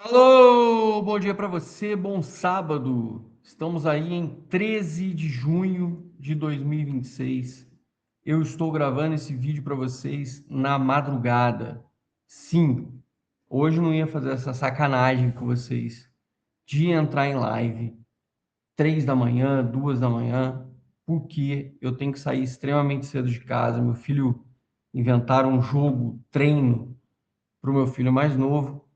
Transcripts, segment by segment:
Alô, bom dia para você, bom sábado. Estamos aí em 13 de junho de 2026. Eu estou gravando esse vídeo para vocês na madrugada. Sim, hoje eu não ia fazer essa sacanagem com vocês de entrar em live 3 da manhã, 2 da manhã, porque eu tenho que sair extremamente cedo de casa. Meu filho inventaram um jogo treino para o meu filho mais novo.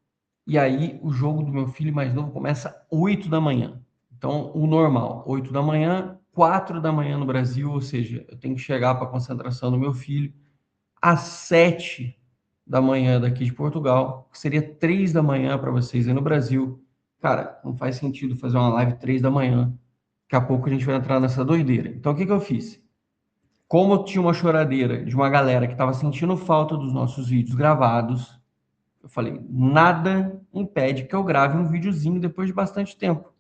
E aí, o jogo do meu filho mais novo começa 8 da manhã. Então, o normal, 8 da manhã, 4 da manhã no Brasil, ou seja, eu tenho que chegar para a concentração do meu filho às 7 da manhã daqui de Portugal, que seria 3 da manhã para vocês aí no Brasil. Cara, não faz sentido fazer uma live 3 da manhã. Daqui a pouco a gente vai entrar nessa doideira. Então, o que que eu fiz? Como eu tinha uma choradeira de uma galera que estava sentindo falta dos nossos vídeos gravados, eu falei, nada impede que eu grave um videozinho depois de bastante tempo.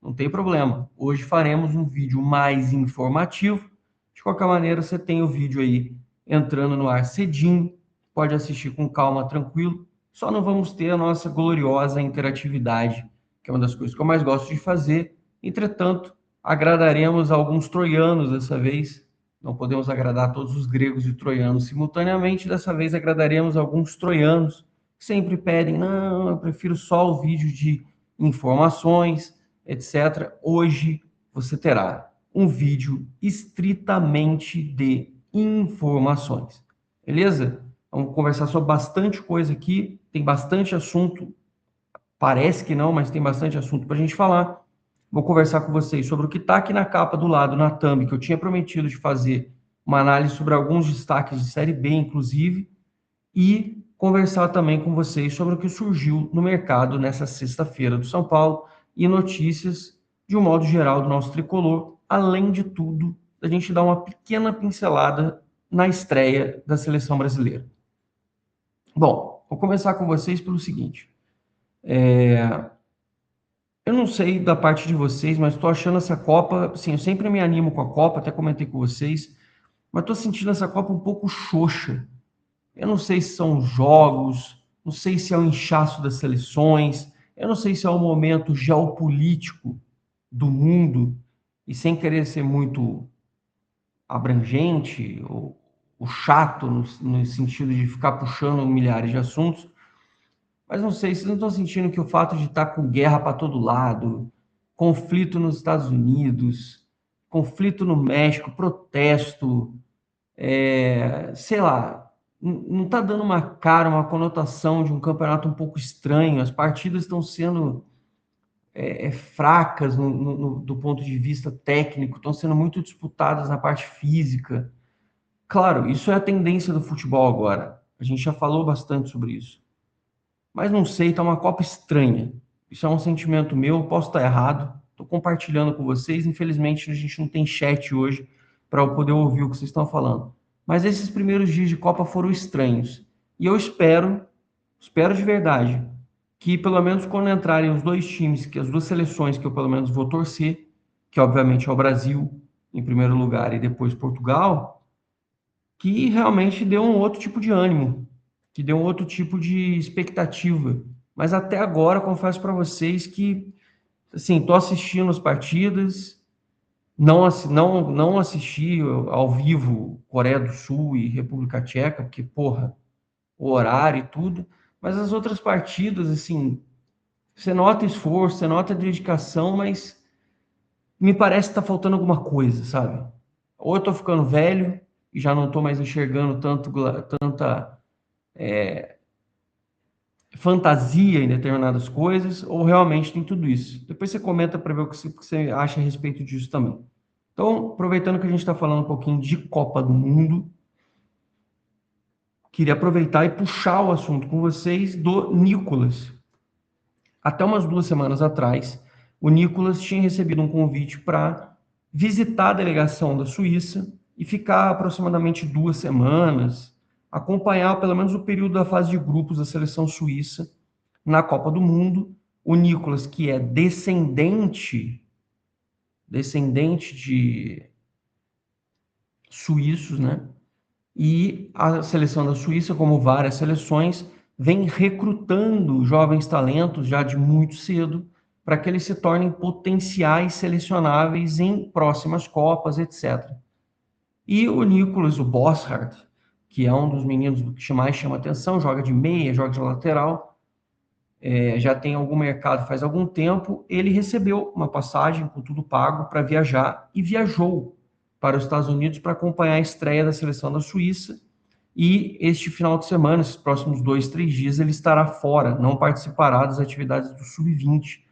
Não tem problema. Hoje faremos um vídeo mais informativo. De qualquer maneira, você tem o vídeo aí entrando no ar cedinho, pode assistir com calma, tranquilo. Só não vamos ter a nossa gloriosa interatividade, que é uma das coisas que eu mais gosto de fazer. Entretanto, agradaremos alguns troianos dessa vez. Não podemos agradar todos os gregos e troianos simultaneamente. Dessa vez agradaremos alguns troianos que sempre pedem, não, eu prefiro só o vídeo de informações, etc. Hoje você terá um vídeo estritamente de informações. Beleza? Vamos conversar sobre bastante coisa aqui, tem bastante assunto, parece que não, mas tem bastante assunto para a gente falar. Vou conversar com vocês sobre o que está aqui na capa do lado, na thumb, que eu tinha prometido de fazer uma análise sobre alguns destaques de Série B, inclusive, e conversar também com vocês sobre o que surgiu no mercado nessa sexta-feira do São Paulo e notícias de um modo geral do nosso tricolor, além de tudo, a gente dar uma pequena pincelada na estreia da seleção brasileira. Bom, vou começar com vocês pelo seguinte. Eu não sei da parte de vocês, mas estou achando essa Copa, assim, eu sempre me animo com a Copa, até comentei com vocês, mas estou sentindo essa Copa um pouco xoxa. Eu não sei se são os jogos, não sei se é o inchaço das seleções, eu não sei se é o momento geopolítico do mundo, e sem querer ser muito abrangente ou chato no sentido de ficar puxando milhares de assuntos, mas não sei, vocês não estão sentindo que o fato de estar com guerra para todo lado, conflito nos Estados Unidos, conflito no México, protesto, sei lá, não está dando uma cara, uma conotação de um campeonato um pouco estranho. As partidas estão sendo fracas do ponto de vista técnico, estão sendo muito disputadas na parte física. Claro, isso é a tendência do futebol agora. A gente já falou bastante sobre isso. Mas não sei, está uma Copa estranha. Isso é um sentimento meu, posso estar errado. Estou compartilhando com vocês. Infelizmente, a gente não tem chat hoje para eu poder ouvir o que vocês estão falando. Mas esses primeiros dias de Copa foram estranhos. E eu espero de verdade, que pelo menos quando entrarem os dois times, que as duas seleções que eu pelo menos vou torcer, que obviamente é o Brasil em primeiro lugar e depois Portugal, que realmente deu um outro tipo de ânimo, que deu um outro tipo de expectativa. Mas até agora, confesso para vocês que, assim, tô assistindo as partidas, não assisti ao vivo Coreia do Sul e República Tcheca, porque, porra, o horário e tudo, mas as outras partidas, assim, você nota esforço, você nota dedicação, mas me parece que tá faltando alguma coisa, sabe? Ou eu tô ficando velho e já não tô mais enxergando tanta fantasia em determinadas coisas, ou realmente tem tudo isso. Depois você comenta para ver o que você acha a respeito disso também. Então, aproveitando que a gente está falando um pouquinho de Copa do Mundo, queria aproveitar e puxar o assunto com vocês do Nicolas. Até umas 2 semanas atrás, o Nicolas tinha recebido um convite para visitar a delegação da Suíça e ficar aproximadamente 2 semanas, acompanhar pelo menos o período da fase de grupos da seleção suíça na Copa do Mundo. O Nicolas, que é descendente de suíços, né? E a seleção da Suíça, como várias seleções, vem recrutando jovens talentos já de muito cedo para que eles se tornem potenciais selecionáveis em próximas Copas, etc. E o Nicolas, o Boszhard, que é um dos meninos que mais chama atenção, joga de meia, joga de lateral, já tem algum mercado faz algum tempo, ele recebeu uma passagem com tudo pago para viajar e viajou para os Estados Unidos para acompanhar a estreia da seleção da Suíça. E este final de semana, esses próximos 2, 3 dias, ele estará fora, não participará das atividades do Sub-20.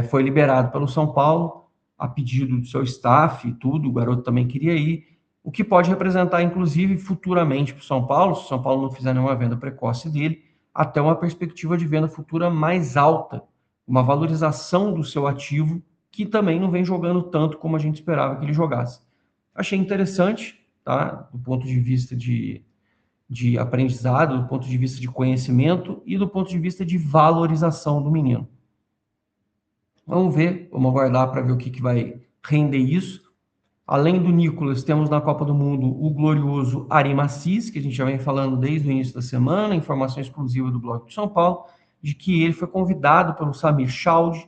Foi liberado pelo São Paulo, a pedido do seu staff e tudo, o garoto também queria ir, o que pode representar, inclusive, futuramente para o São Paulo, se o São Paulo não fizer nenhuma venda precoce dele, até uma perspectiva de venda futura mais alta, uma valorização do seu ativo, que também não vem jogando tanto como a gente esperava que ele jogasse. Achei interessante, tá? Do ponto de vista de aprendizado, do ponto de vista de conhecimento e do ponto de vista de valorização do menino. Vamos ver, vamos aguardar para ver o que vai render isso. Além do Nicolas, temos na Copa do Mundo o glorioso Arim Assis, que a gente já vem falando desde o início da semana, informação exclusiva do Blog de São Paulo, de que ele foi convidado pelo Samir Chaudhry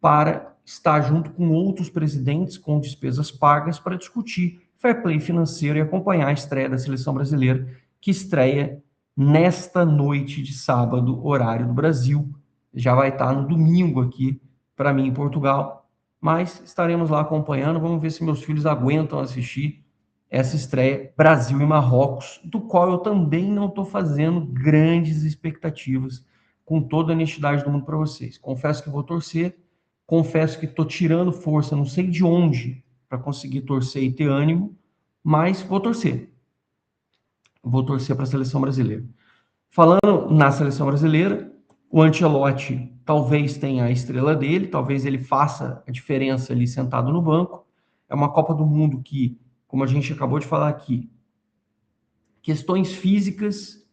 para estar junto com outros presidentes com despesas pagas para discutir fair play financeiro e acompanhar a estreia da seleção brasileira, que estreia nesta noite de sábado, horário do Brasil. Já vai estar no domingo aqui para mim em Portugal, mas estaremos lá acompanhando. Vamos ver se meus filhos aguentam assistir essa estreia Brasil e Marrocos, do qual eu também não estou fazendo grandes expectativas, com toda a honestidade do mundo para vocês. Confesso que vou torcer, confesso que estou tirando força, não sei de onde, para conseguir torcer e ter ânimo, mas vou torcer. Vou torcer para a seleção brasileira. Falando na seleção brasileira, o Ancelotti talvez tenha a estrela dele, talvez ele faça a diferença ali sentado no banco. É uma Copa do Mundo que, como a gente acabou de falar aqui, questões físicas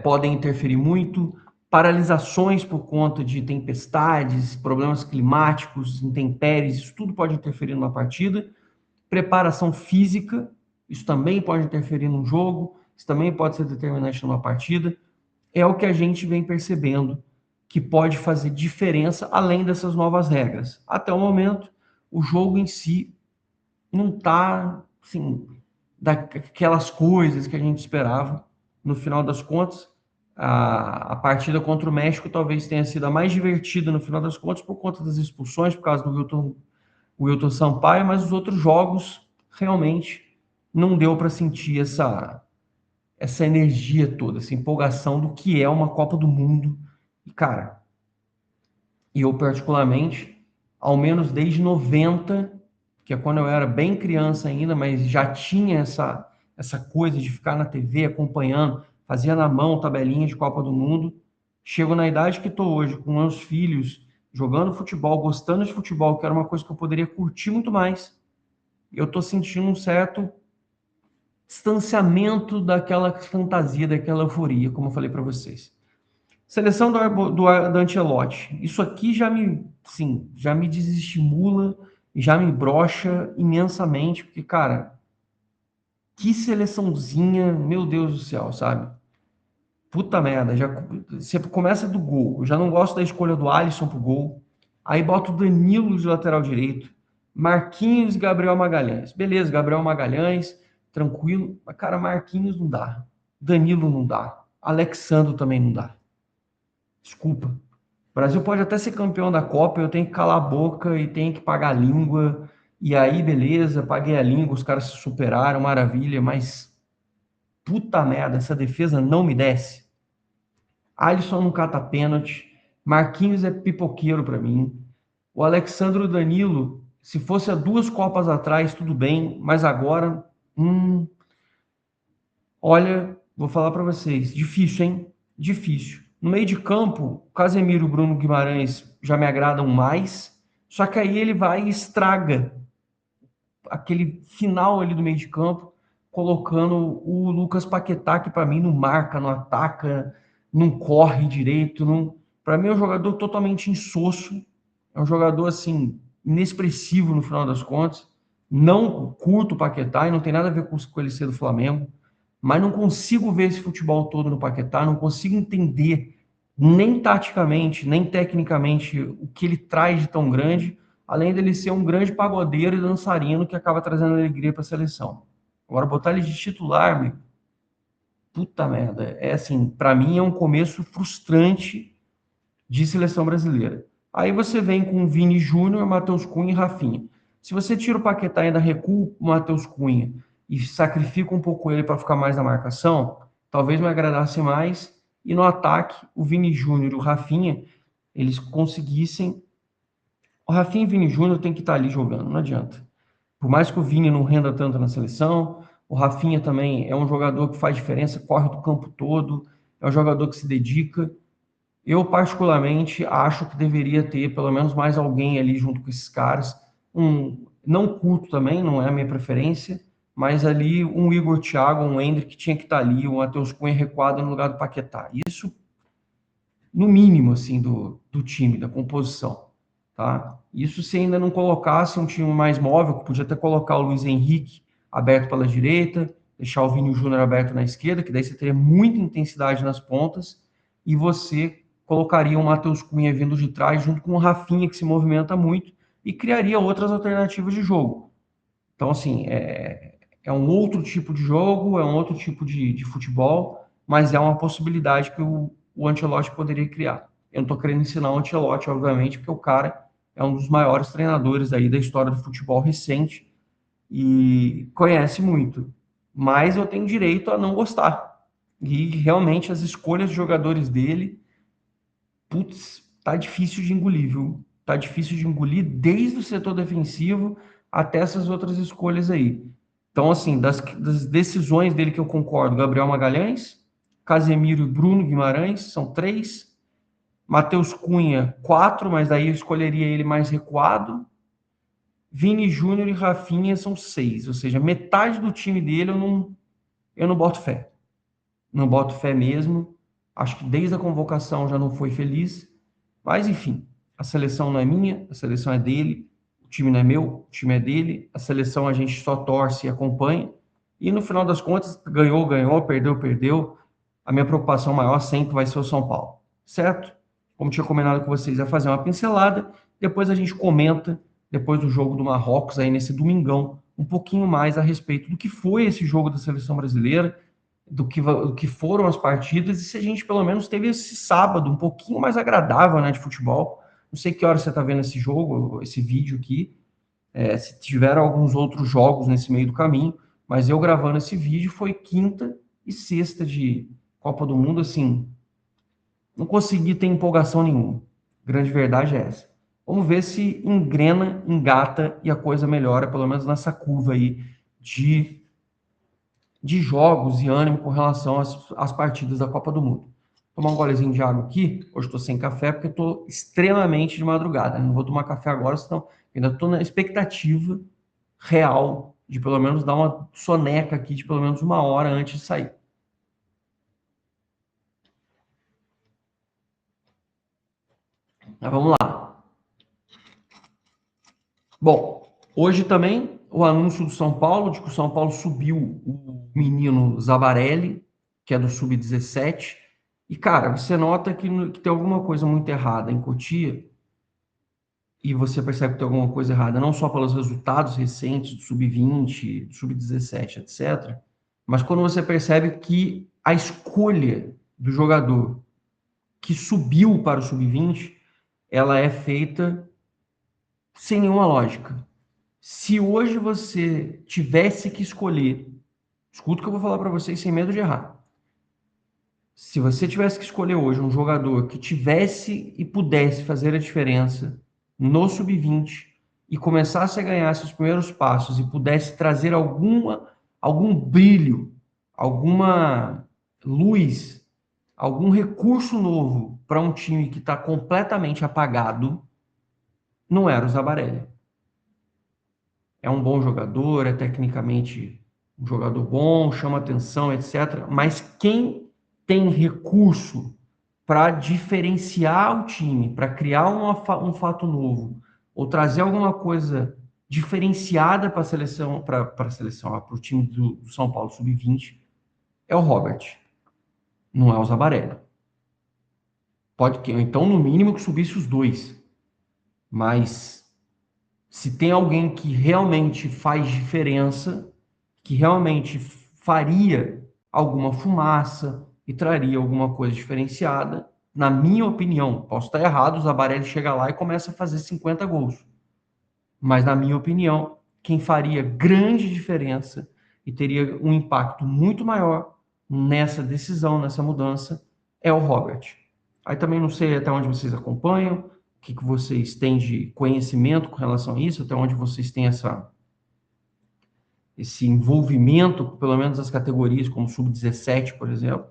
podem interferir muito, paralisações por conta de tempestades, problemas climáticos, intempéries, isso tudo pode interferir numa partida. Preparação física, isso também pode interferir num jogo, isso também pode ser determinante numa partida. É o que a gente vem percebendo que pode fazer diferença além dessas novas regras. Até o momento, o jogo em si não está assim, daquelas coisas que a gente esperava. No final das contas, a partida contra o México talvez tenha sido a mais divertida no final das contas por conta das expulsões, por causa do Wilton Sampaio, mas os outros jogos realmente não deu para sentir essa energia toda, essa empolgação do que é uma Copa do Mundo. E, cara, eu particularmente, ao menos desde 90, que é quando eu era bem criança ainda, mas já tinha essa coisa de ficar na TV acompanhando, fazia na mão tabelinha de Copa do Mundo. Chego na idade que estou hoje, com meus filhos, jogando futebol, gostando de futebol, que era uma coisa que eu poderia curtir muito mais. Eu estou sentindo um certo distanciamento daquela fantasia, daquela euforia, como eu falei para vocês. Seleção do Ancelotti. Isso aqui já me desestimula, já me brocha imensamente, porque, cara, que seleçãozinha, meu Deus do céu, sabe? Puta merda, você começa do gol. Eu já não gosto da escolha do Alisson pro gol. Aí bota o Danilo de lateral direito, Marquinhos e Gabriel Magalhães. Beleza, Gabriel Magalhães, tranquilo. Mas, cara, Marquinhos não dá. Danilo não dá. Alexandro também não dá. Desculpa. O Brasil pode até ser campeão da Copa, eu tenho que calar a boca e tenho que pagar a língua. E aí, beleza, paguei a língua, os caras se superaram, maravilha, mas puta merda, essa defesa não me desce. Alisson não cata pênalti, Marquinhos é pipoqueiro para mim. O Alexandro Danilo, se fosse há 2 Copas atrás, tudo bem, mas agora, olha, vou falar para vocês, difícil, hein? Difícil. No meio de campo, Casemiro e Bruno Guimarães já me agradam mais, só que aí ele vai e estraga aquele final ali do meio de campo, colocando o Lucas Paquetá, que para mim não marca, não ataca, não corre direito, não... Para mim é um jogador totalmente insosso, é um jogador assim inexpressivo no final das contas. Não curto o Paquetá e não tem nada a ver com ele ser do Flamengo. mas não consigo ver esse futebol todo no Paquetá, não consigo entender nem taticamente, nem tecnicamente o que ele traz de tão grande, além dele ser um grande pagodeiro e dançarino que acaba trazendo alegria para a seleção. Agora, botar ele de titular, meu, puta merda, é assim, para mim é um começo frustrante de seleção brasileira. Aí você vem com Vini Júnior, Matheus Cunha e Rafinha. Se você tira o Paquetá e ainda recua o Matheus Cunha e sacrifica um pouco ele para ficar mais na marcação, talvez me agradasse mais. E no ataque, o Vini Júnior e o Rafinha, eles conseguissem. O Rafinha e o Vini Júnior tem que estar ali jogando, não adianta. Por mais que o Vini não renda tanto na seleção, o Rafinha também é um jogador que faz diferença, corre do campo todo, é um jogador que se dedica. Eu, particularmente, acho que deveria ter pelo menos mais alguém ali junto com esses caras. Não curto também, não é a minha preferência, mas ali um Igor Thiago, um Endrick tinha que estar ali, o Matheus Cunha recuado no lugar do Paquetá. Isso, no mínimo, assim, do time, da composição, tá? Isso se ainda não colocasse um time mais móvel, que podia até colocar o Luiz Henrique aberto pela direita, deixar o Vini Júnior aberto na esquerda, que daí você teria muita intensidade nas pontas, e você colocaria o Matheus Cunha vindo de trás, junto com o Rafinha, que se movimenta muito, e criaria outras alternativas de jogo. Então, assim, é um outro tipo de jogo, é um outro tipo de futebol, mas é uma possibilidade que o Ancelotti poderia criar. Eu não estou querendo ensinar o Ancelotti, obviamente, porque o cara é um dos maiores treinadores aí da história do futebol recente e conhece muito. Mas eu tenho direito a não gostar. E realmente as escolhas de jogadores dele, putz, tá difícil de engolir, viu? Tá difícil de engolir desde o setor defensivo até essas outras escolhas aí. Então, assim, das decisões dele que eu concordo, Gabriel Magalhães, Casemiro e Bruno Guimarães, são três. Matheus Cunha, quatro, mas daí eu escolheria ele mais recuado. Vini Júnior e Rafinha são seis, ou seja, metade do time dele eu não boto fé. Não boto fé mesmo. Acho que desde a convocação já não foi feliz. Mas, enfim, a seleção não é minha, a seleção é dele, o time não é meu, o time é dele, a seleção a gente só torce e acompanha. E no final das contas, ganhou, ganhou, perdeu, perdeu. A minha preocupação maior sempre vai ser o São Paulo, certo? Como tinha combinado com vocês, é fazer uma pincelada, depois a gente comenta, depois do jogo do Marrocos, aí nesse domingão, um pouquinho mais a respeito do que foi esse jogo da seleção brasileira, do que foram as partidas e se a gente pelo menos teve esse sábado um pouquinho mais agradável, né, de futebol. Não sei que hora você está vendo esse jogo, esse vídeo aqui, se tiveram alguns outros jogos nesse meio do caminho, mas eu gravando esse vídeo foi quinta e sexta de Copa do Mundo, assim, não consegui ter empolgação nenhuma. Grande verdade é essa. Vamos ver se engrena, engata e a coisa melhora, pelo menos nessa curva aí de jogos e ânimo com relação às partidas da Copa do Mundo. Tomar um golezinho de água aqui. Hoje estou sem café porque estou extremamente de madrugada. Não vou tomar café agora, senão ainda estou na expectativa real de pelo menos dar uma soneca aqui de pelo menos uma hora antes de sair. Mas vamos lá. Bom, hoje também o anúncio do São Paulo, de que o São Paulo subiu o menino Zabarelli, que é do Sub-17. E, cara, você nota que tem alguma coisa muito errada em Cotia, e você percebe que tem alguma coisa errada, não só pelos resultados recentes do Sub-20, do Sub-17, etc., mas quando você percebe que a escolha do jogador que subiu para o Sub-20, ela é feita sem nenhuma lógica. Se hoje você tivesse que escolher, escuta o que eu vou falar para vocês sem medo de errar. Se você tivesse que escolher hoje um jogador que tivesse e pudesse fazer a diferença no sub-20 e começasse a ganhar seus primeiros passos e pudesse trazer algum brilho, alguma luz, algum recurso novo para um time que está completamente apagado, não era o Zabarelli. É um bom jogador, é tecnicamente um jogador bom, chama atenção, etc. Mas quem tem recurso para diferenciar o time, para criar um fato novo, ou trazer alguma coisa diferenciada para a seleção, para o time do São Paulo Sub-20, é o Robert, não é o Zabarelli. Pode que, então, no mínimo, que subisse os dois. Mas se tem alguém que realmente faz diferença, que realmente faria alguma fumaça e traria alguma coisa diferenciada, na minha opinião, posso estar errado, o Zabarelli chega lá e começa a fazer 50 gols. Mas, na minha opinião, quem faria grande diferença e teria um impacto muito maior nessa decisão, nessa mudança, é o Robert. Aí também não sei até onde vocês acompanham, o que vocês têm de conhecimento com relação a isso, até onde vocês têm esse envolvimento, pelo menos as categorias, como sub-17, por exemplo.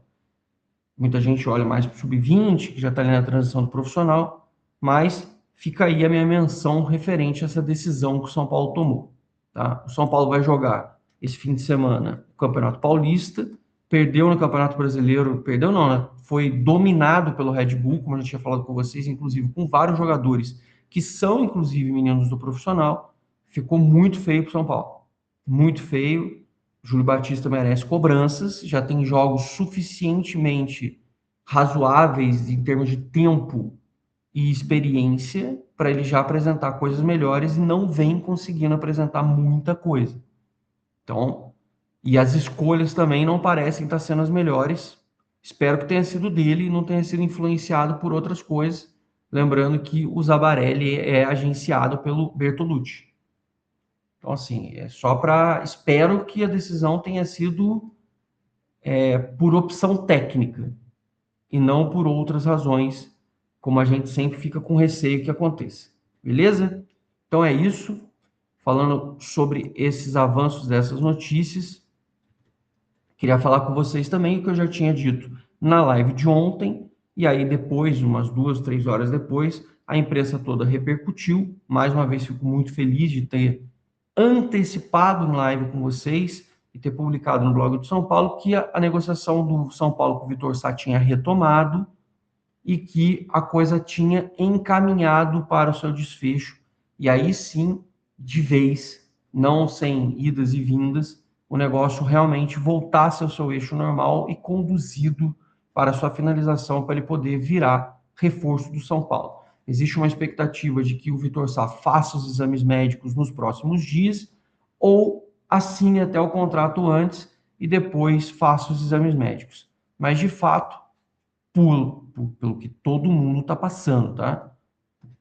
Muita gente olha mais para o sub-20, que já está ali na transição do profissional, mas fica aí a minha menção referente a essa decisão que o São Paulo tomou. Tá? O São Paulo vai jogar esse fim de semana o Campeonato Paulista, perdeu no Campeonato Brasileiro, perdeu não, né? Foi dominado pelo Red Bull, como a gente tinha falado com vocês, inclusive com vários jogadores que são, inclusive, meninos do profissional. Ficou muito feio para o São Paulo. Muito feio. Júlio Batista merece cobranças, já tem jogos suficientemente razoáveis em termos de tempo e experiência para ele já apresentar coisas melhores e não vem conseguindo apresentar muita coisa. Então, e as escolhas também não parecem estar sendo as melhores. Espero que tenha sido dele e não tenha sido influenciado por outras coisas. Lembrando que o Zabarelli é agenciado pelo Bertolucci. Então, assim, é só para. Espero que a decisão tenha sido por opção técnica e não por outras razões, como a gente sempre fica com receio que aconteça. Beleza? Então é isso. Falando sobre esses avanços dessas notícias, queria falar com vocês também o que eu já tinha dito na live de ontem, e aí depois, umas 2, 3 horas depois, a imprensa toda repercutiu. Mais uma vez, fico muito feliz de ter antecipado em live com vocês e ter publicado no blog do São Paulo que a negociação do São Paulo com o Vitor Sá tinha retomado e que a coisa tinha encaminhado para o seu desfecho. E aí sim, de vez, não sem idas e vindas, o negócio realmente voltasse ao seu eixo normal e conduzido para a sua finalização, para ele poder virar reforço do São Paulo. Existe uma expectativa de que o Vitor Sá faça os exames médicos nos próximos dias ou assine até o contrato antes e depois faça os exames médicos. Mas, de fato, pelo que todo mundo está passando, tá?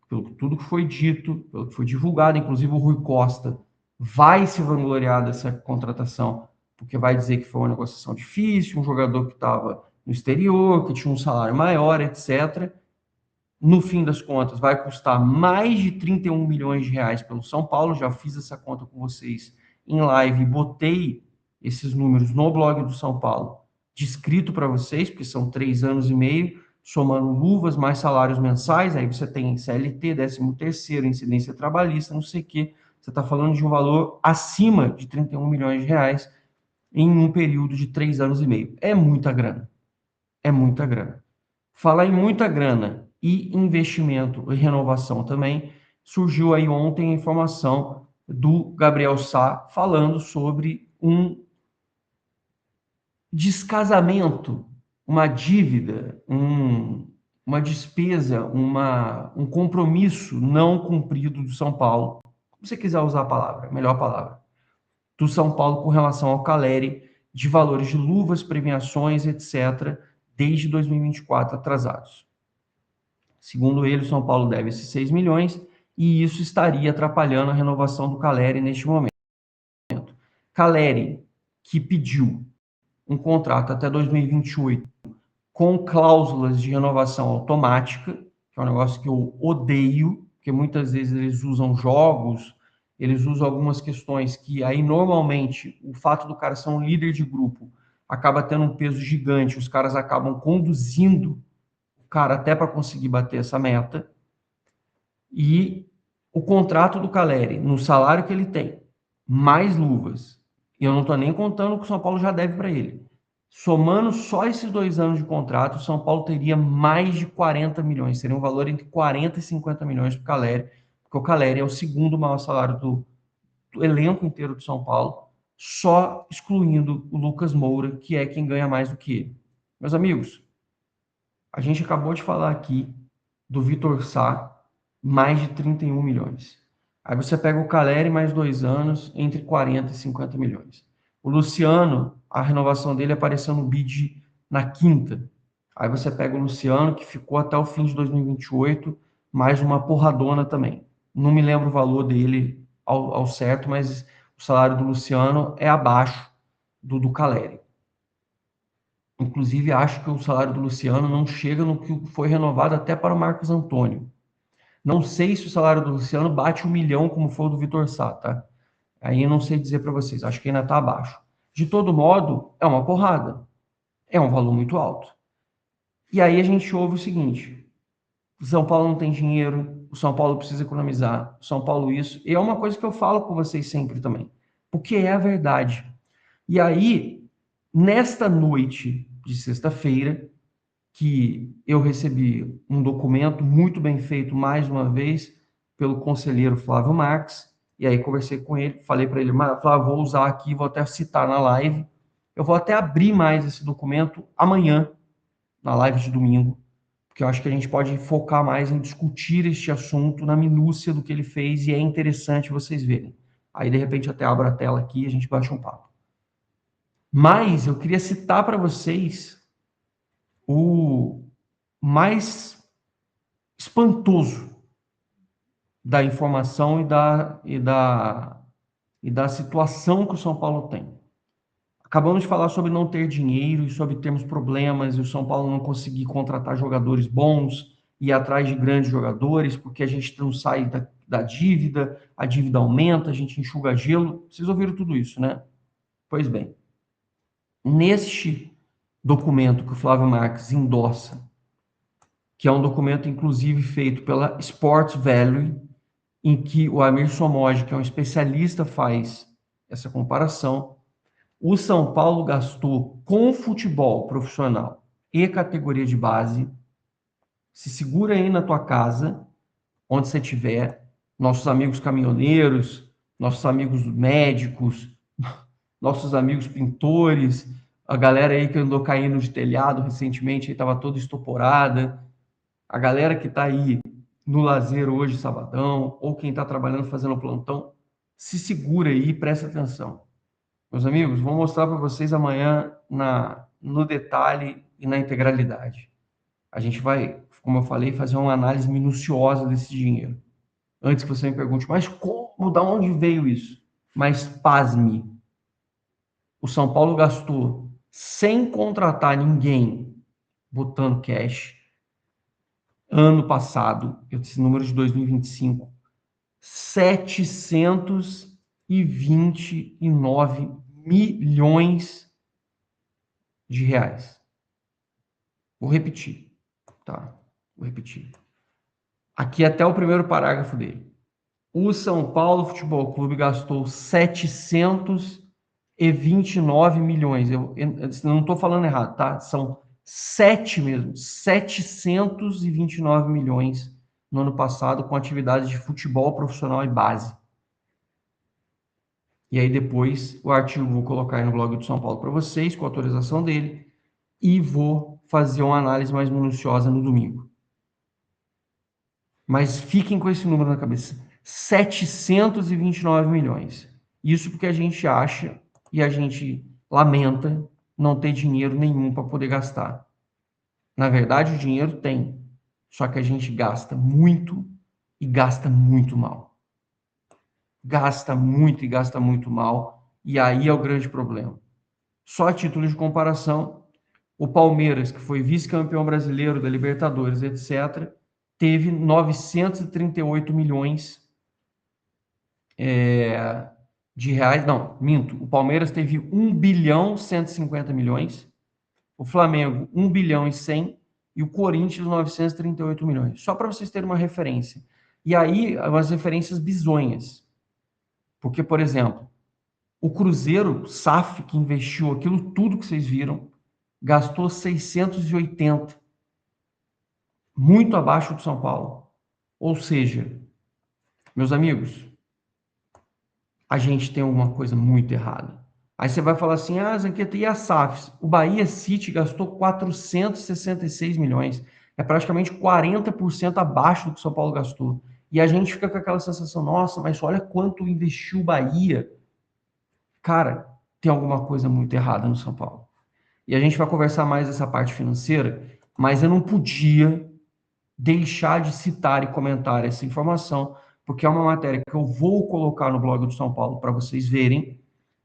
Pelo tudo que foi dito, pelo que foi divulgado, inclusive o Rui Costa vai se vangloriar dessa contratação, porque vai dizer que foi uma negociação difícil, um jogador que estava no exterior, que tinha um salário maior, etc. No fim das contas, vai custar mais de 31 milhões de reais pelo São Paulo. Já fiz essa conta com vocês em live, botei esses números no blog do São Paulo, descrito para vocês, porque são 3 anos e meio, somando luvas mais salários mensais, aí você tem CLT, 13º, incidência trabalhista, não sei o quê. Você está falando de um valor acima de 31 milhões de reais em um período de 3 anos e meio. É muita grana. É muita grana. Falar em muita grana e investimento e renovação também, surgiu aí ontem a informação do Gabriel Sá falando sobre um descasamento, uma dívida, uma despesa, um compromisso não cumprido do São Paulo, como você quiser usar a palavra, melhor palavra, do São Paulo com relação ao Caleri, de valores de luvas, premiações, etc., desde 2024 atrasados. Segundo ele, o São Paulo deve esses 6 milhões e isso estaria atrapalhando a renovação do Caleri neste momento. Caleri, que pediu um contrato até 2028 com cláusulas de renovação automática, que é um negócio que eu odeio, porque muitas vezes eles usam jogos, eles usam algumas questões que aí normalmente o fato do cara ser um líder de grupo acaba tendo um peso gigante, os caras acabam conduzindo o cara até para conseguir bater essa meta. E o contrato do Caleri, no salário que ele tem, mais luvas, e eu não estou nem contando o que o São Paulo já deve para ele. Somando só esses 2 anos de contrato, o São Paulo teria mais de 40 milhões, seria um valor entre 40 e 50 milhões para o Caleri, porque o Caleri é o segundo maior salário do elenco inteiro do São Paulo, só excluindo o Lucas Moura, que é quem ganha mais do que ele. Meus amigos, a gente acabou de falar aqui do Vitor Sá, mais de 31 milhões. Aí você pega o Caleri, mais 2 anos, entre 40 e 50 milhões. O Luciano, a renovação dele apareceu no bid na quinta. Aí você pega o Luciano, que ficou até o fim de 2028, mais uma porradona também. Não me lembro o valor dele ao certo, mas o salário do Luciano é abaixo do Caleri. Inclusive, acho que o salário do Luciano não chega no que foi renovado até para o Marcos Antônio. Não sei se o salário do Luciano bate 1 milhão, como foi o do Vitor Sá, tá? Aí eu não sei dizer para vocês, acho que ainda está abaixo. De todo modo, é uma porrada. É um valor muito alto. E aí a gente ouve o seguinte: o São Paulo não tem dinheiro, o São Paulo precisa economizar, o São Paulo isso. E é uma coisa que eu falo com vocês sempre também, porque é a verdade. E aí, nesta noite de sexta-feira, que eu recebi um documento muito bem feito, mais uma vez, pelo conselheiro Flávio Marques, e aí conversei com ele, falei para ele, Flávio, vou usar aqui, vou até citar na live, eu vou até abrir mais esse documento amanhã, na live de domingo, porque eu acho que a gente pode focar mais em discutir este assunto na minúcia do que ele fez, e é interessante vocês verem. Aí, de repente, até abro a tela aqui e a gente bate um papo. Mas eu queria citar para vocês o mais espantoso da informação e da situação que o São Paulo tem. Acabamos de falar sobre não ter dinheiro e sobre termos problemas e o São Paulo não conseguir contratar jogadores bons e ir atrás de grandes jogadores, porque a gente não sai da dívida, a dívida aumenta, a gente enxuga gelo. Vocês ouviram tudo isso, né? Pois bem, neste documento que o Flávio Marques endossa, que é um documento inclusive feito pela Sports Value, em que o Amir Somoge, que é um especialista, faz essa comparação. O São Paulo gastou com futebol profissional e categoria de base. Se segura aí na tua casa, onde você estiver, nossos amigos caminhoneiros, nossos amigos médicos, nossos amigos pintores, a galera aí que andou caindo de telhado recentemente, estava toda estoporada, a galera que está aí no lazer hoje, sabadão, ou quem está trabalhando fazendo plantão, se segura aí e presta atenção. Meus amigos, vou mostrar para vocês amanhã no detalhe e na integralidade. A gente vai, como eu falei, fazer uma análise minuciosa desse dinheiro. Antes que você me pergunte, mas como, da onde veio isso? Mas pasme, o São Paulo gastou sem contratar ninguém, botando cash, ano passado, esse número de 2025, 729 milhões de reais. Vou repetir, tá? Vou repetir. Aqui até o primeiro parágrafo dele. O São Paulo Futebol Clube gastou 729 milhões. Eu não estou falando errado, tá? São 7 mesmo, 729 milhões no ano passado com atividades de futebol profissional e base. E aí depois o artigo vou colocar aí no blog do São Paulo para vocês, com a autorização dele, e vou fazer uma análise mais minuciosa no domingo. Mas fiquem com esse número na cabeça: 729 milhões. Isso porque a gente acha e a gente lamenta não ter dinheiro nenhum para poder gastar. Na verdade, o dinheiro tem, só que a gente gasta muito e gasta muito mal. Gasta muito e gasta muito mal, e aí é o grande problema. Só a título de comparação, o Palmeiras, que foi vice-campeão brasileiro da Libertadores, etc., teve 938 milhões de reais. Não, minto. O Palmeiras teve 1 bilhão 150 milhões, o Flamengo 1 bilhão e 100 e o Corinthians 938 milhões. Só para vocês terem uma referência. E aí, umas referências bizonhas. Porque, por exemplo, o Cruzeiro, SAF, que investiu aquilo tudo que vocês viram, gastou 680, muito abaixo do São Paulo. Ou seja, meus amigos, a gente tem alguma coisa muito errada. Aí você vai falar assim, Zanqueta, e a SAFs? O Bahia City gastou 466 milhões. É praticamente 40% abaixo do que o São Paulo gastou. E a gente fica com aquela sensação, nossa, mas olha quanto investiu o Bahia. Cara, tem alguma coisa muito errada no São Paulo. E a gente vai conversar mais dessa parte financeira, mas eu não podia deixar de citar e comentar essa informação, porque é uma matéria que eu vou colocar no blog do São Paulo para vocês verem,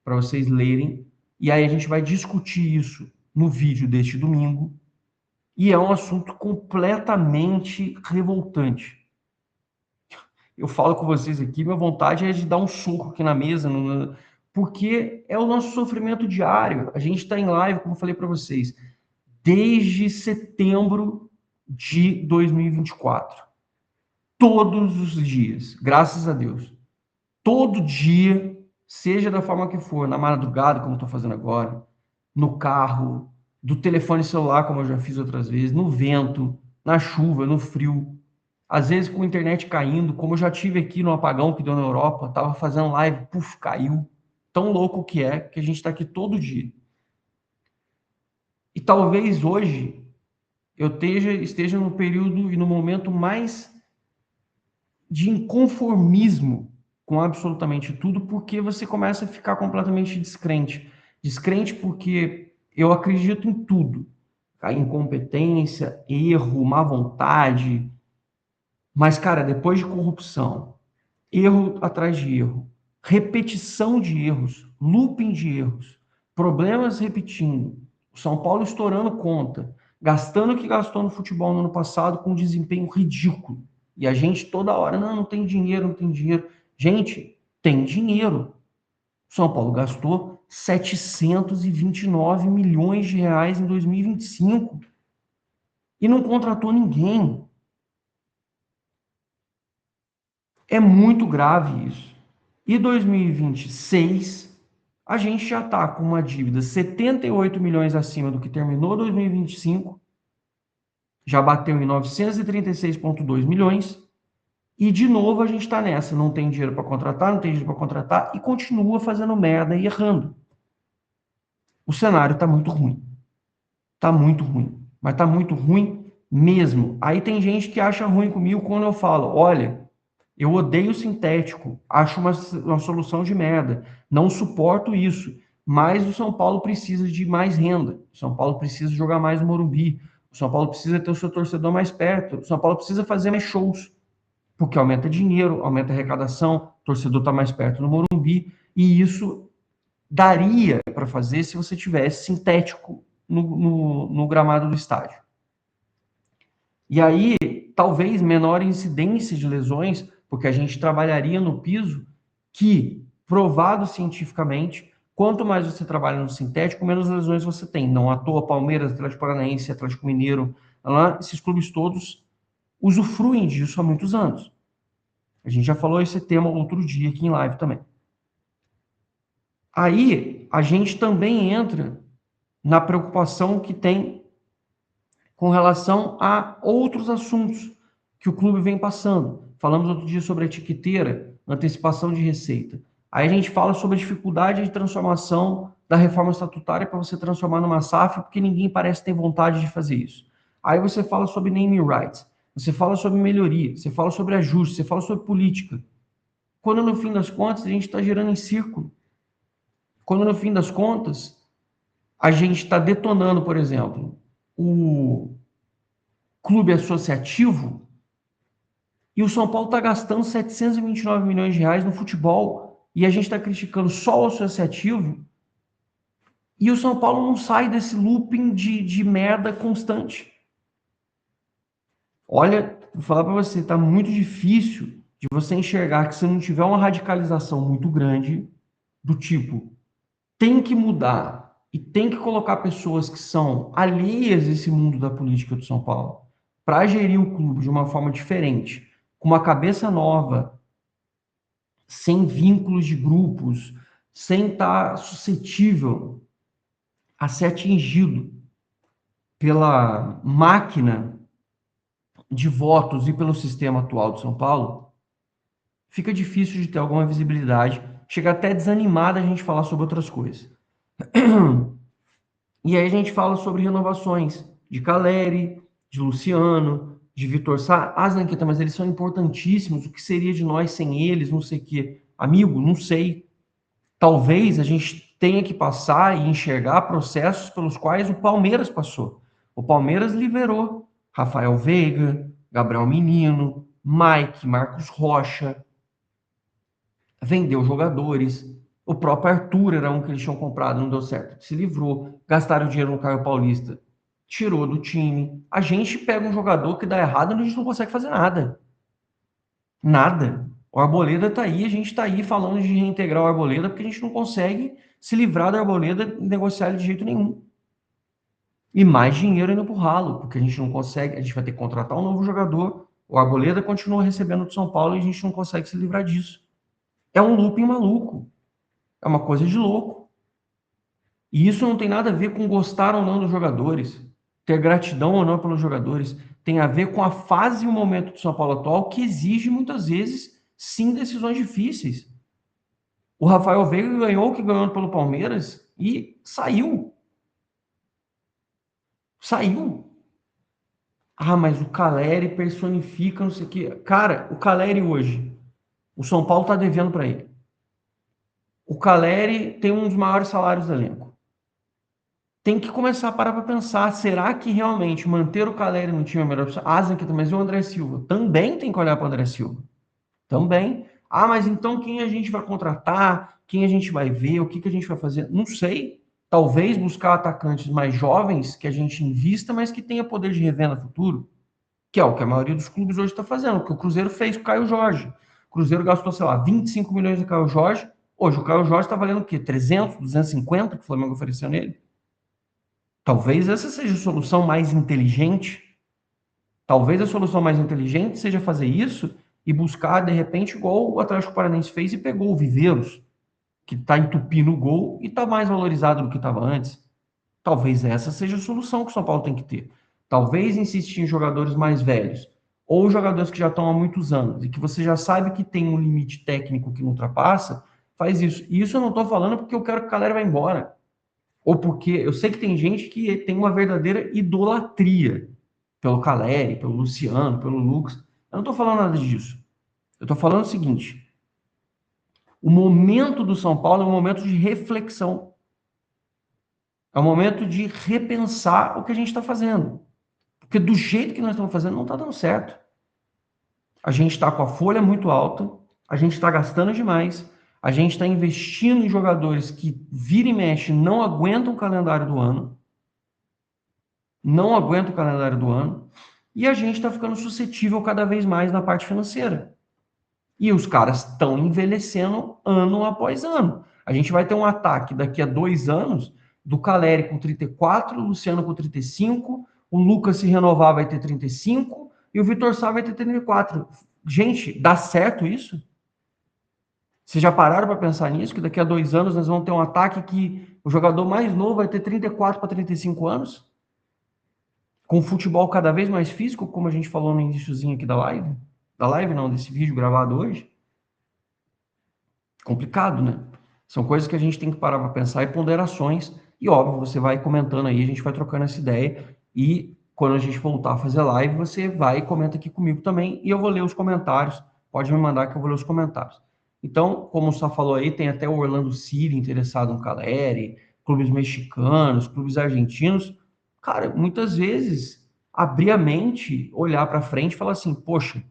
para vocês lerem, e aí a gente vai discutir isso no vídeo deste domingo, e é um assunto completamente revoltante. Eu falo com vocês aqui, minha vontade é de dar um soco aqui na mesa, porque é o nosso sofrimento diário. A gente está em live, como eu falei para vocês, desde setembro de 2024. Todos os dias, graças a Deus. Todo dia, seja da forma que for, na madrugada, como eu estou fazendo agora, no carro, do telefone celular, como eu já fiz outras vezes, no vento, na chuva, no frio, às vezes com a internet caindo, como eu já tive aqui no apagão que deu na Europa, estava fazendo live, puf, caiu. Tão louco que é que a gente está aqui todo dia. E talvez hoje eu esteja no período e no momento mais de inconformismo com absolutamente tudo, porque você começa a ficar completamente descrente. Descrente porque eu acredito em tudo. A incompetência, erro, má vontade. Mas, cara, depois de corrupção, erro atrás de erro, repetição de erros, looping de erros, problemas repetindo, o São Paulo estourando conta, gastando o que gastou no futebol no ano passado com um desempenho ridículo. E a gente toda hora, não tem dinheiro, não tem dinheiro. Gente, tem dinheiro. O São Paulo gastou 729 milhões de reais em 2025 e não contratou ninguém. É muito grave isso. E 2026, a gente já está com uma dívida 78 milhões acima do que terminou 2025, já bateu em 936,2 milhões, e de novo a gente está nessa, não tem dinheiro para contratar, não tem dinheiro para contratar, e continua fazendo merda e errando. O cenário está muito ruim. Está muito ruim. Mas está muito ruim mesmo. Aí tem gente que acha ruim comigo quando eu falo, olha, eu odeio sintético, acho uma solução de merda, não suporto isso, mas o São Paulo precisa de mais renda, o São Paulo precisa jogar mais no Morumbi, o São Paulo precisa ter o seu torcedor mais perto, o São Paulo precisa fazer mais shows, porque aumenta dinheiro, aumenta a arrecadação, o torcedor está mais perto no Morumbi, e isso daria para fazer se você tivesse sintético no gramado do estádio. E aí, talvez menor incidência de lesões, porque a gente trabalharia no piso que, provado cientificamente, quanto mais você trabalha no sintético, menos lesões você tem. Não à toa, Palmeiras, Atlético Paranaense, Atlético Mineiro, esses clubes todos usufruem disso há muitos anos. A gente já falou esse tema outro dia aqui em live também. Aí, a gente também entra na preocupação que tem com relação a outros assuntos que o clube vem passando. Falamos outro dia sobre a etiqueteira, antecipação de receita. Aí a gente fala sobre a dificuldade de transformação da reforma estatutária para você transformar numa SAF, porque ninguém parece ter vontade de fazer isso. Aí você fala sobre naming rights, você fala sobre melhoria, você fala sobre ajuste, você fala sobre política. Quando no fim das contas a gente está girando em círculo. Quando no fim das contas a gente está detonando, por exemplo, o clube associativo, e o São Paulo está gastando 729 milhões de reais no futebol, e a gente está criticando só o associativo, e o São Paulo não sai desse looping de merda constante. Olha, vou falar para você, está muito difícil de você enxergar que se não tiver uma radicalização muito grande, do tipo, tem que mudar e tem que colocar pessoas que são alheias a esse mundo da política do São Paulo para gerir o clube de uma forma diferente, com uma cabeça nova, sem vínculos de grupos, sem estar suscetível a ser atingido pela máquina de votos e pelo sistema atual de São Paulo, fica difícil de ter alguma visibilidade, chega até desanimada a gente falar sobre outras coisas. E aí a gente fala sobre renovações de Caleri, de Luciano, de Vitor Sá. Ah, Zanqueta, mas eles são importantíssimos. O que seria de nós sem eles? Não sei o quê. Amigo, não sei. Talvez a gente tenha que passar e enxergar processos pelos quais o Palmeiras passou. O Palmeiras liberou Rafael Veiga, Gabriel Menino, Mike, Marcos Rocha, vendeu jogadores. O próprio Arthur era um que eles tinham comprado, não deu certo. Se livrou, gastaram dinheiro no Caio Paulista, tirou do time. A gente pega um jogador que dá errado e a gente não consegue fazer nada. Nada. O Arboleda tá aí, a gente tá aí falando de reintegrar o Arboleda porque a gente não consegue se livrar do Arboleda e negociar ele de jeito nenhum. E mais dinheiro indo pro ralo, porque a gente não consegue, a gente vai ter que contratar um novo jogador. O Arboleda continua recebendo do São Paulo e a gente não consegue se livrar disso. É um looping maluco. É uma coisa de louco. E isso não tem nada a ver com gostar ou não dos jogadores, ter gratidão ou não pelos jogadores. Tem a ver com a fase e o momento do São Paulo atual, que exige muitas vezes, sim, decisões difíceis. O Rafael Veiga ganhou o que ganhou pelo Palmeiras e saiu. Saiu. Ah, mas o Caleri personifica não sei o quê. Cara, o Caleri hoje, o São Paulo tá devendo para ele. O Caleri tem um dos maiores salários do elenco. Tem que começar a parar para pensar, será que realmente manter o Caleri no time é a melhor opção? Ah, Zanqueta, mas e o André Silva? Também tem que olhar para o André Silva. Também. Ah, mas então quem a gente vai contratar? Quem a gente vai ver? O que que a gente vai fazer? Não sei. Talvez buscar atacantes mais jovens que a gente invista, mas que tenha poder de revenda no futuro, que é o que a maioria dos clubes hoje está fazendo, o que o Cruzeiro fez com o Caio Jorge. O Cruzeiro gastou, sei lá, 25 milhões no Caio Jorge. Hoje o Caio Jorge está valendo o quê? 300, 250 que o Flamengo ofereceu nele? Talvez essa seja a solução mais inteligente. Talvez a solução mais inteligente seja fazer isso e buscar, de repente, igual o Atlético Paranaense fez e pegou o Viveiros, que está entupindo o gol e está mais valorizado do que estava antes. Talvez essa seja a solução que o São Paulo tem que ter. Talvez insistir em jogadores mais velhos ou jogadores que já estão há muitos anos e que você já sabe que tem um limite técnico que não ultrapassa, faz isso. E isso eu não estou falando porque eu quero que a galera vá embora. Ou porque eu sei que tem gente que tem uma verdadeira idolatria pelo Caleri, pelo Luciano, pelo Lucas. Eu não estou falando nada disso. Eu estou falando o seguinte: o momento do São Paulo é um momento de reflexão, é um momento de repensar o que a gente está fazendo. Porque do jeito que nós estamos fazendo, não está dando certo. A gente está com a folha muito alta, a gente está gastando demais, a gente está investindo em jogadores que vira e mexe não aguentam o calendário do ano, não aguenta o calendário do ano, e a gente está ficando suscetível cada vez mais na parte financeira. E os caras estão envelhecendo ano após ano. A gente vai ter um ataque daqui a 2 anos do Caleri com 34, o Luciano com 35, o Lucas, se renovar, vai ter 35 e o Vitor Sá vai ter 34. Gente, dá certo isso? Vocês já pararam para pensar nisso? Que daqui a 2 anos nós vamos ter um ataque que o jogador mais novo vai ter 34 para 35 anos? Com o futebol cada vez mais físico, como a gente falou no iníciozinho aqui da live não, desse vídeo gravado hoje, complicado, né? São coisas que a gente tem que parar para pensar e ponderações, e óbvio, você vai comentando aí, a gente vai trocando essa ideia, e quando a gente voltar a fazer live, você vai e comenta aqui comigo também, e eu vou ler os comentários, pode me mandar que eu vou ler os comentários. Então, como o Sá falou aí, tem até o Orlando City interessado no Caleri, clubes mexicanos, clubes argentinos, cara, muitas vezes abrir a mente, olhar para frente e falar assim, poxa,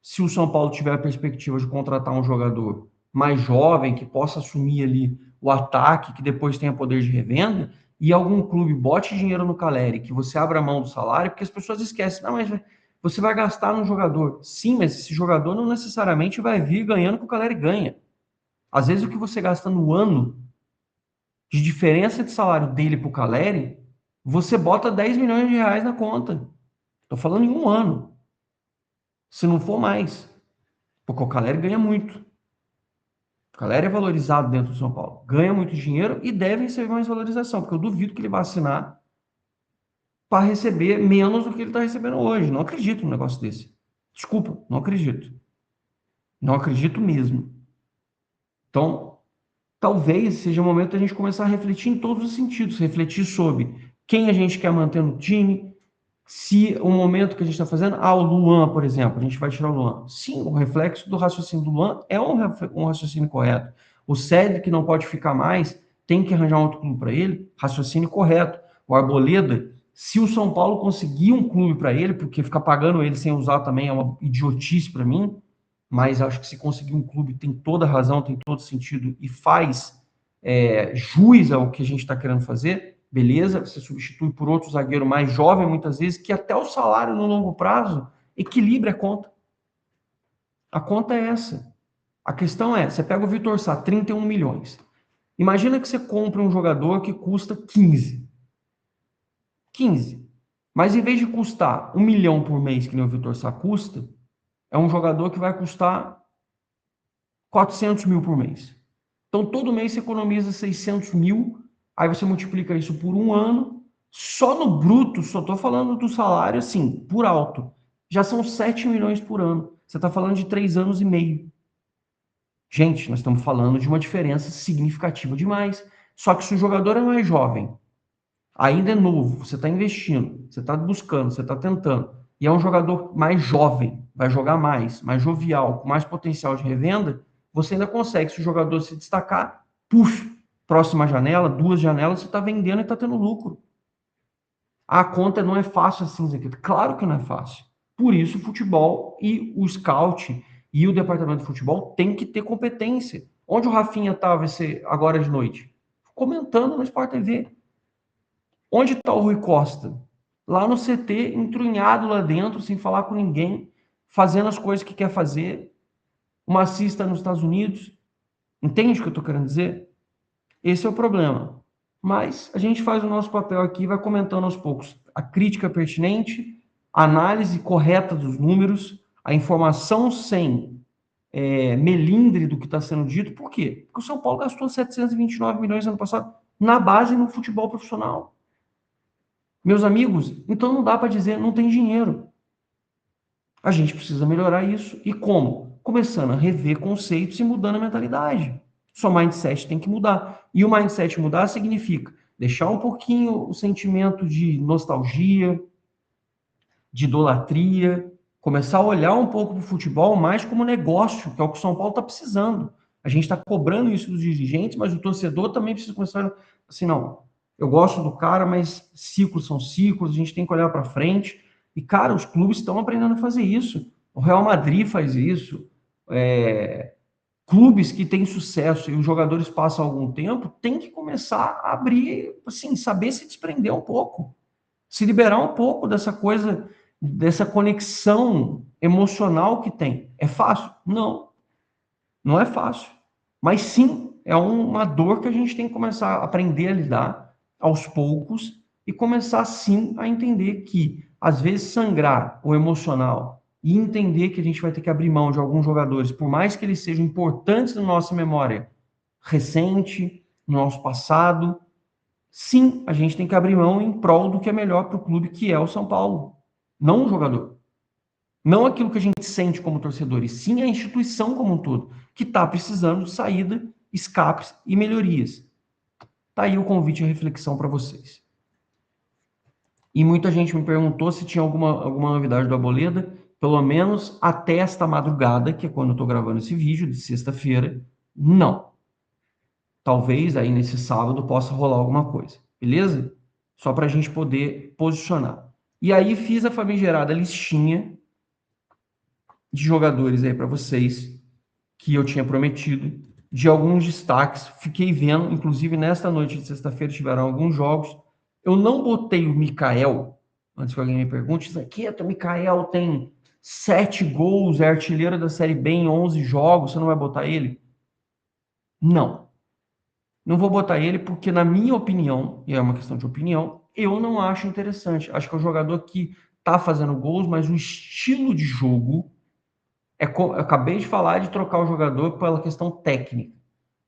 se o São Paulo tiver a perspectiva de contratar um jogador mais jovem, que possa assumir ali o ataque, que depois tenha poder de revenda, e algum clube bote dinheiro no Caleri, que você abra mão do salário, porque as pessoas esquecem, não, mas você vai gastar no jogador. Sim, mas esse jogador não necessariamente vai vir ganhando o que o Caleri ganha. Às vezes o que você gasta no ano de diferença de salário dele para o Caleri, você bota 10 milhões de reais na conta. Estou falando em um ano, se não for mais. Porque o Caleri ganha muito. O Caleri é valorizado dentro do São Paulo. Ganha muito dinheiro e deve receber mais valorização, porque eu duvido que ele vá assinar para receber menos do que ele está recebendo hoje. Não acredito num negócio desse. Desculpa, não acredito. Não acredito mesmo. Então, talvez seja o momento da gente começar a refletir em todos os sentidos, refletir sobre quem a gente quer manter no time, se o momento que a gente está fazendo, o Luan, por exemplo, a gente vai tirar o Luan. Sim, o reflexo do raciocínio do Luan é um raciocínio correto. O Cedric não pode ficar mais, tem que arranjar um outro clube para ele, raciocínio correto. O Arboleda, se o São Paulo conseguir um clube para ele, porque ficar pagando ele sem usar também é uma idiotice para mim, mas acho que se conseguir um clube tem toda razão, tem todo sentido e faz jus ao que a gente está querendo fazer, beleza, você substitui por outro zagueiro mais jovem, muitas vezes, que até o salário no longo prazo equilibra a conta. A conta é essa. A questão é, você pega o Vitor Sá, 31 milhões. Imagina que você compra um jogador que custa 15. 15. Mas em vez de custar 1 milhão por mês, que nem o Vitor Sá custa, é um jogador que vai custar 400 mil por mês. Então, todo mês você economiza 600 mil, aí você multiplica isso por um ano, só no bruto, só estou falando do salário, assim, por alto, já são 7 milhões por ano. Você está falando de 3 anos e meio. Gente, nós estamos falando de uma diferença significativa demais. Só que se o jogador é mais jovem, ainda é novo, você está investindo, você está buscando, você está tentando, e é um jogador mais jovem, vai jogar mais jovial, com mais potencial de revenda, você ainda consegue, se o jogador se destacar, puxa, próxima janela, duas janelas, você está vendendo e está tendo lucro. A conta não é fácil assim, Zequeta. Claro que não é fácil. Por isso, o futebol e o scout e o departamento de futebol tem que ter competência. Onde o Rafinha estava agora de noite? Comentando no Sport TV. Onde está o Rui Costa? Lá no CT, entrunhado lá dentro, sem falar com ninguém, fazendo as coisas que quer fazer. Uma assista nos Estados Unidos. Entende o que eu estou querendo dizer? Esse é o problema. Mas a gente faz o nosso papel aqui, vai comentando aos poucos a crítica pertinente, a análise correta dos números, a informação sem melindre do que está sendo dito. Por quê? Porque o São Paulo gastou 729 milhões no ano passado na base e no futebol profissional. Meus amigos, então não dá para dizer não tem dinheiro. A gente precisa melhorar isso. E como? Começando a rever conceitos e mudando a mentalidade. Sua mindset tem que mudar. E o mindset mudar significa deixar um pouquinho o sentimento de nostalgia, de idolatria, começar a olhar um pouco para o futebol mais como negócio, que é o que o São Paulo está precisando. A gente está cobrando isso dos dirigentes, mas o torcedor também precisa começar assim, não, eu gosto do cara, mas ciclos são ciclos, a gente tem que olhar para frente. E, cara, os clubes estão aprendendo a fazer isso. O Real Madrid faz isso. Clubes que têm sucesso e os jogadores passam algum tempo, tem que começar a abrir, assim, saber se desprender um pouco. Se liberar um pouco dessa coisa, dessa conexão emocional que tem. É fácil? Não, não é fácil. Mas sim, é uma dor que a gente tem que começar a aprender a lidar aos poucos e começar sim a entender que, às vezes, sangrar o emocional e entender que a gente vai ter que abrir mão de alguns jogadores, por mais que eles sejam importantes na nossa memória recente, no nosso passado, sim, a gente tem que abrir mão em prol do que é melhor para o clube, que é o São Paulo. Não o jogador. Não aquilo que a gente sente como torcedor, e sim a instituição como um todo, que está precisando de saída, escapes e melhorias. Tá aí o convite e a reflexão para vocês. E muita gente me perguntou se tinha alguma novidade do Arboleda, pelo menos até esta madrugada, que é quando eu estou gravando esse vídeo, de sexta-feira, não. Talvez aí nesse sábado possa rolar alguma coisa, beleza? Só para a gente poder posicionar. E aí fiz a famigerada listinha de jogadores aí para vocês que eu tinha prometido, de alguns destaques. Fiquei vendo, inclusive nesta noite de sexta-feira tiveram alguns jogos. Eu não botei o Mikael, antes que alguém me pergunte, Zaqueta, o Mikael tem 7 gols, é artilheiro da Série B em 11 jogos, você não vai botar ele? Não. Não vou botar ele porque, na minha opinião, e é uma questão de opinião, eu não acho interessante. Acho que é um jogador que tá fazendo gols, mas o estilo de jogo eu acabei de falar de trocar o jogador pela questão técnica,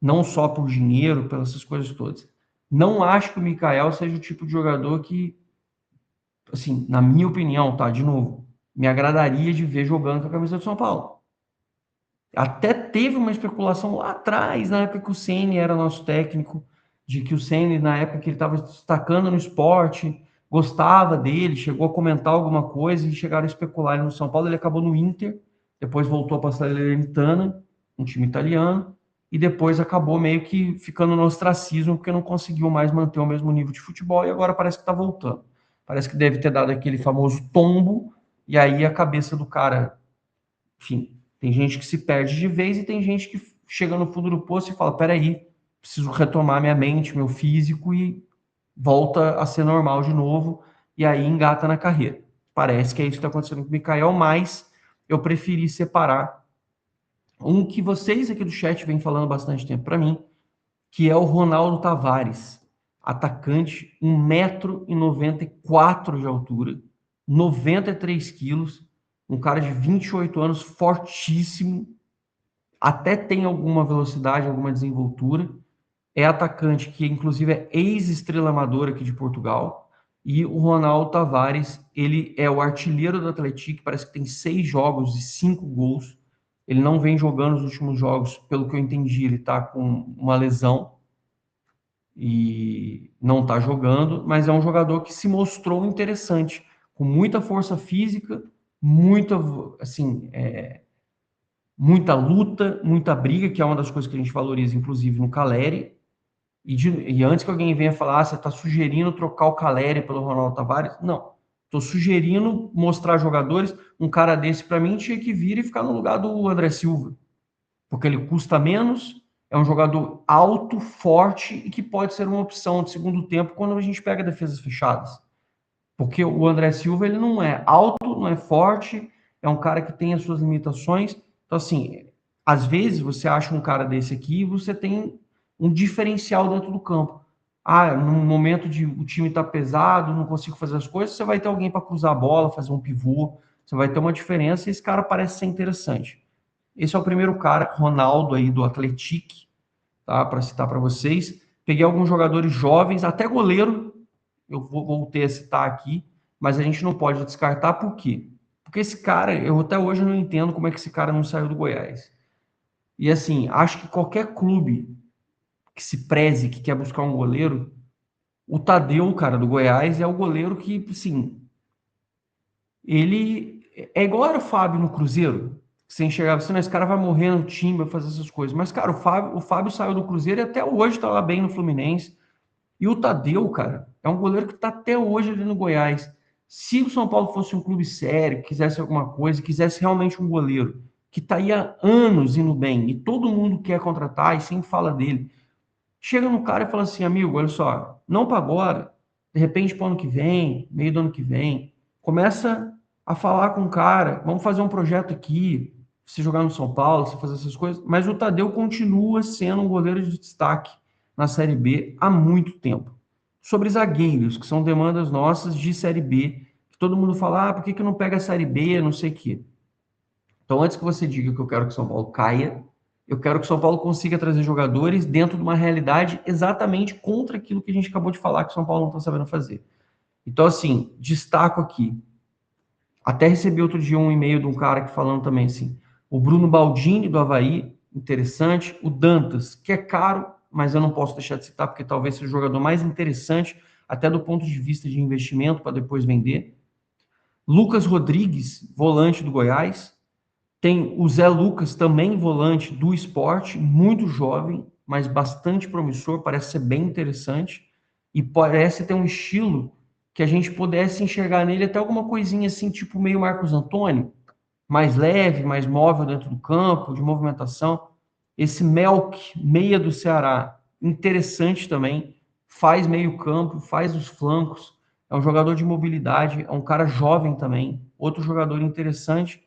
não só por dinheiro, pelas essas coisas todas. Não acho que o Mikael seja o tipo de jogador que, assim, na minha opinião, tá, de novo, me agradaria de ver jogando com a camisa do São Paulo. Até teve uma especulação lá atrás, na época que o Ceni era nosso técnico, de que o Ceni, na época que ele estava destacando no esporte, gostava dele, chegou a comentar alguma coisa e chegaram a especular ele no São Paulo. Ele acabou no Inter, depois voltou para a Salernitana, um time italiano, e depois acabou meio que ficando no ostracismo, porque não conseguiu mais manter o mesmo nível de futebol e agora parece que está voltando. Parece que deve ter dado aquele famoso tombo, e aí a cabeça do cara, enfim, tem gente que se perde de vez e tem gente que chega no fundo do poço e fala: peraí, preciso retomar minha mente, meu físico e volta a ser normal de novo, e aí engata na carreira. Parece que é isso que está acontecendo com o Mikael, mas eu preferi separar um que vocês aqui do chat vêm falando bastante tempo para mim, que é o Ronaldo Tavares, atacante, 1,94 m de altura, 93 quilos, um cara de 28 anos, fortíssimo, até tem alguma velocidade, alguma desenvoltura, é atacante que inclusive é ex-estrela amadora aqui de Portugal, e o Ronaldo Tavares, ele é o artilheiro do Atlético, parece que tem 6 jogos e 5 gols, ele não vem jogando os últimos jogos, pelo que eu entendi, ele está com uma lesão, e não está jogando, mas é um jogador que se mostrou interessante, com muita força física, muita, assim, muita luta, muita briga, que é uma das coisas que a gente valoriza, inclusive, no Caleri. E antes que alguém venha falar, você está sugerindo trocar o Caleri pelo Ronaldo Tavares? Não. Estou sugerindo mostrar jogadores. Um cara desse, para mim, tinha que vir e ficar no lugar do André Silva, porque ele custa menos, é um jogador alto, forte e que pode ser uma opção de segundo tempo quando a gente pega defesas fechadas. Porque o André Silva, ele não é alto, não é forte, é um cara que tem as suas limitações. Então, assim, às vezes você acha um cara desse aqui e você tem um diferencial dentro do campo. Ah, num momento de o time tá pesado, não consigo fazer as coisas, você vai ter alguém para cruzar a bola, fazer um pivô, você vai ter uma diferença e esse cara parece ser interessante. Esse é o primeiro cara, Ronaldo aí do Atlético, tá? Para citar para vocês. Peguei alguns jogadores jovens, até goleiro, eu voltei a citar aqui, mas a gente não pode descartar por quê? Porque esse cara, eu até hoje não entendo como é que esse cara não saiu do Goiás. E assim, acho que qualquer clube que se preze, que quer buscar um goleiro, o Tadeu, cara, do Goiás, é o goleiro que, assim, ele é igual era o Fábio no Cruzeiro. Você enxergava assim, esse cara vai morrer no time, vai fazer essas coisas. Mas, cara, o Fábio saiu do Cruzeiro e até hoje tá lá bem no Fluminense. E o Tadeu, cara, é um goleiro que está até hoje ali no Goiás. Se o São Paulo fosse um clube sério, quisesse alguma coisa, quisesse realmente um goleiro que está aí há anos indo bem e todo mundo quer contratar e sempre fala dele, chega no cara e fala assim, amigo, olha só, não para agora, de repente para o ano que vem, meio do ano que vem, começa a falar com o cara, vamos fazer um projeto aqui, se jogar no São Paulo, se fazer essas coisas, mas o Tadeu continua sendo um goleiro de destaque na Série B há muito tempo. Sobre zagueiros, que são demandas nossas de Série B, que todo mundo fala, por que não pega a Série B, não sei o quê. Então, antes que você diga que eu quero que o São Paulo caia, eu quero que o São Paulo consiga trazer jogadores dentro de uma realidade exatamente contra aquilo que a gente acabou de falar que o São Paulo não está sabendo fazer. Então, assim, destaco aqui. Até recebi outro dia um e-mail de um cara que falando também assim, o Bruno Baldini do Avaí, interessante, o Dantas, que é caro, mas eu não posso deixar de citar porque talvez seja o jogador mais interessante, até do ponto de vista de investimento para depois vender. Lucas Rodrigues, volante do Goiás, tem o Zé Lucas, também volante do esporte, muito jovem, mas bastante promissor, parece ser bem interessante. E parece ter um estilo que a gente pudesse enxergar nele até alguma coisinha assim, tipo meio Marcos Antônio, mais leve, mais móvel dentro do campo, de movimentação. Esse Melk, meia do Ceará, interessante também, faz meio campo, faz os flancos, é um jogador de mobilidade, é um cara jovem também, outro jogador interessante.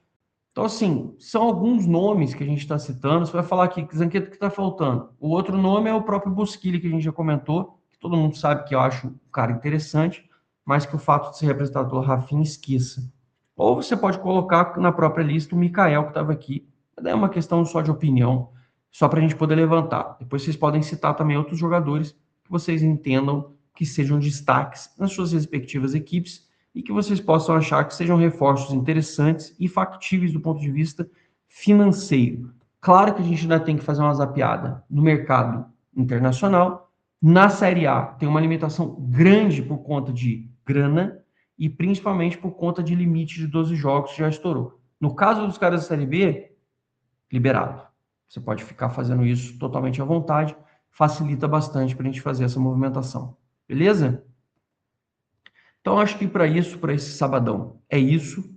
Então, assim, são alguns nomes que a gente está citando. Você vai falar aqui, que Zanqueto, que está faltando. O outro nome é o próprio Bosquilha, que a gente já comentou, que todo mundo sabe que eu acho um cara interessante, mas que o fato de ser representado pelo Rafinha esqueça. Ou você pode colocar na própria lista o Mikael, que estava aqui. É uma questão só de opinião, só para a gente poder levantar. Depois vocês podem citar também outros jogadores que vocês entendam que sejam destaques nas suas respectivas equipes e que vocês possam achar que sejam reforços interessantes e factíveis do ponto de vista financeiro. Claro que a gente ainda tem que fazer uma zapeada no mercado internacional. Na Série A tem uma limitação grande por conta de grana e principalmente por conta de limite de 12 jogos que já estourou. No caso dos caras da Série B, liberado. Você pode ficar fazendo isso totalmente à vontade, facilita bastante para a gente fazer essa movimentação. Beleza? Então, acho que para isso, para esse sabadão, é isso.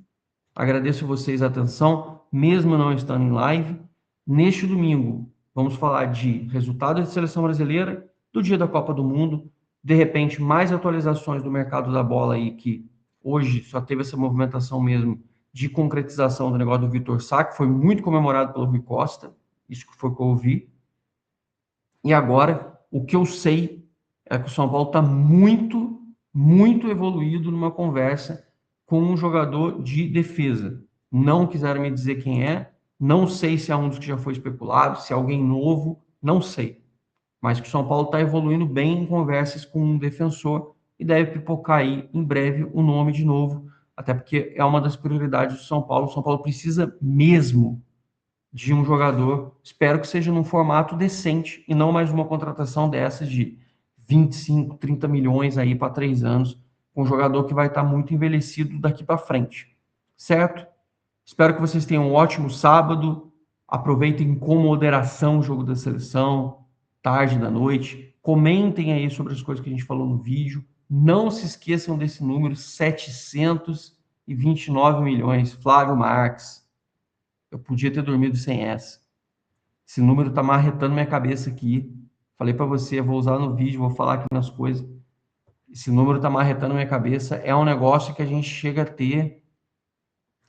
Agradeço vocês a atenção, mesmo não estando em live. Neste domingo, vamos falar de resultados de seleção brasileira, do dia da Copa do Mundo, de repente, mais atualizações do mercado da bola aí, que hoje só teve essa movimentação mesmo de concretização do negócio do Vitor Sá, que foi muito comemorado pelo Rui Costa, isso que foi o que eu ouvi. E agora, o que eu sei é que o São Paulo está muito, muito evoluído numa conversa com um jogador de defesa. Não quiseram me dizer quem é, não sei se é um dos que já foi especulado, se é alguém novo, não sei. Mas que o São Paulo está evoluindo bem em conversas com um defensor e deve pipocar aí em breve o nome de novo, até porque é uma das prioridades do São Paulo. O São Paulo precisa mesmo de um jogador, espero que seja num formato decente e não mais uma contratação dessas de 25, 30 milhões aí para 3 anos, com um jogador que vai estar muito envelhecido daqui para frente, certo? Espero que vocês tenham um ótimo sábado, aproveitem com moderação o jogo da seleção, tarde da noite, comentem aí sobre as coisas que a gente falou no vídeo, não se esqueçam desse número, 729 milhões, Flávio Marques. Eu podia ter dormido sem essa. Esse número tá marretando minha cabeça aqui. Falei para você, vou usar no vídeo, vou falar aqui nas coisas. Esse número tá marretando minha cabeça. É um negócio que a gente chega a ter,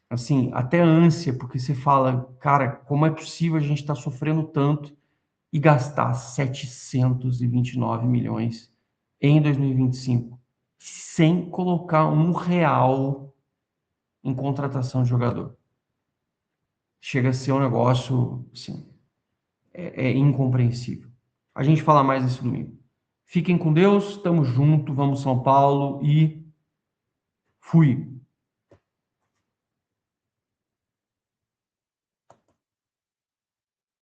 assim, até ânsia, porque você fala, cara, como é possível a gente estar sofrendo tanto e gastar 729 milhões em 2025 sem colocar R$ 1 em contratação de jogador? Chega a ser um negócio, assim, é incompreensível. A gente fala mais nesse domingo. Fiquem com Deus, tamo junto, vamos São Paulo e fui.